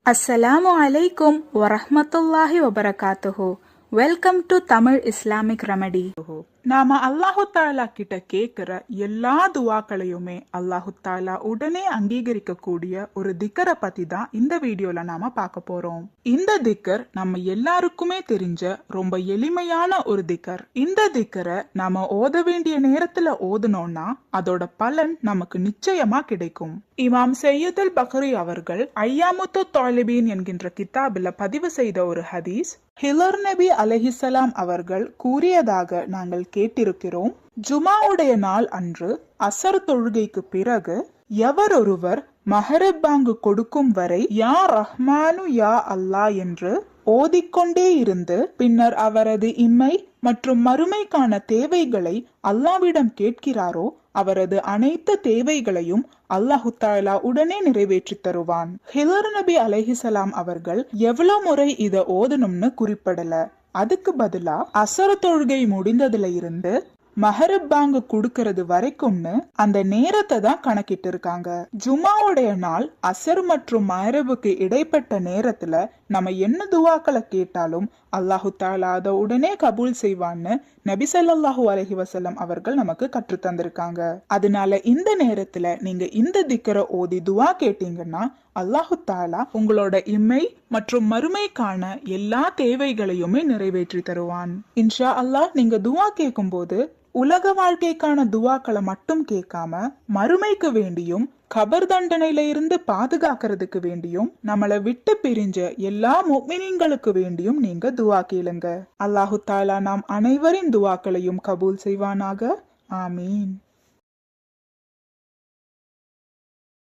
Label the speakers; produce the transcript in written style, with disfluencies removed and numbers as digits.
Speaker 1: Assalamu alaikum wa rahmatullahi wa barakatuhu. Welcome to Tamil Islamic Remedy. நாம அல்லாஹு தாலா கிட்ட கேக்குற எல்லா துவாக்களையுமே அல்லாஹு தாலா உடனே அங்கீகரிக்க கூடிய ஒரு திக்கரை பத்தி தான் இந்த வீடியோல நாம பார்க்க போறோம். இந்த திக்கர் நம்ம எல்லாருக்குமே தெரிஞ்ச ரொம்ப எளிமையான ஒரு திக்கர். இந்த திக்கரை நாம ஓத வேண்டிய நேரத்துல ஓதுனோம்னா அதோட பலன் நமக்கு நிச்சயமா கிடைக்கும். இமாம் சையதுல் பக்ரி அவர்கள் ஐயாமுத்து தாலிபீன் என்கின்ற கிதாபில பதிவு செய்த ஒரு ஹதீஸ், ஹிலர் நபி அலைஹிஸ்ஸலாம் அவர்கள் கூறியதாக நாங்கள் கேட்டிருக்கிறோம். ஜுமாவுடைய நாள் அன்று அசர் தொழுகைக்கு பிறகு எவரொருவர் மஹரிப் பாங்கு கொடுக்கும் வரை யா ரஹ்மானு யா அல்லாஹ் என்று ஓதிக்கொண்டே இருந்து பின்னர் அவரது இம்மை மற்றும் மறுமைக்கான தேவைகளை அல்லாவிடம் கேட்கிறாரோ அவரது அனைத்து தேவைகளையும் அல்லாஹு தாலா உடனே நிறைவேற்றி தருவான். ஹிலர் நபி அலைஹிஸ்ஸலாம் அவர்கள் எவ்வளவு முறை இத ஓதணும்னு குறிப்பிடல. அதுக்கு பதிலா அசர் தொழுகை முடிந்ததுல இருந்து மஹரிப் பாங்கு குடுக்கறது வரைக்கும்னு அந்த நேரத்தை தான் கணக்கிட்டு இருக்காங்க. ஜுமாவுடைய நாள் அசர் மற்றும் மஹரிபுக்கு இடைப்பட்ட நேரத்துல நம்ம என்ன துவாக்களை கேட்டாலும் அல்லாஹு தாலா அதை உடனே கபூல் செய்வான்னு நபி ஸல்லல்லாஹு அலைஹி வஸல்லம் அவர்கள் நமக்கு கற்று தந்திருக்காங்க. அதனால இந்த நேரத்துல நீங்க இந்த திக்கரை ஓதி துவா கேட்டீங்கன்னா அல்லாஹு தாலா உங்களோட இம்மை மற்றும் மறுமைக்கான எல்லா தேவைகளையுமே நிறைவேற்றி தருவான். இன்ஷா அல்லாஹ் நீங்க துவா கேட்கும் போது உலக வாழ்க்கைக்கான துவாக்களை மட்டும் கேட்காம மறுமைக்கு வேண்டியும் கபர் தண்டனையில இருந்து பாதுகாக்கிறதுக்கு வேண்டியும் நம்மளை விட்டு பிரிஞ்ச எல்லா முஃமினீன்களுக்கு வேண்டியும் நீங்க துவா கேளுங்க. அல்லாஹு தாலா நாம் அனைவரின் துவாக்களையும் கபூல் செய்வானாக. ஆமீன்.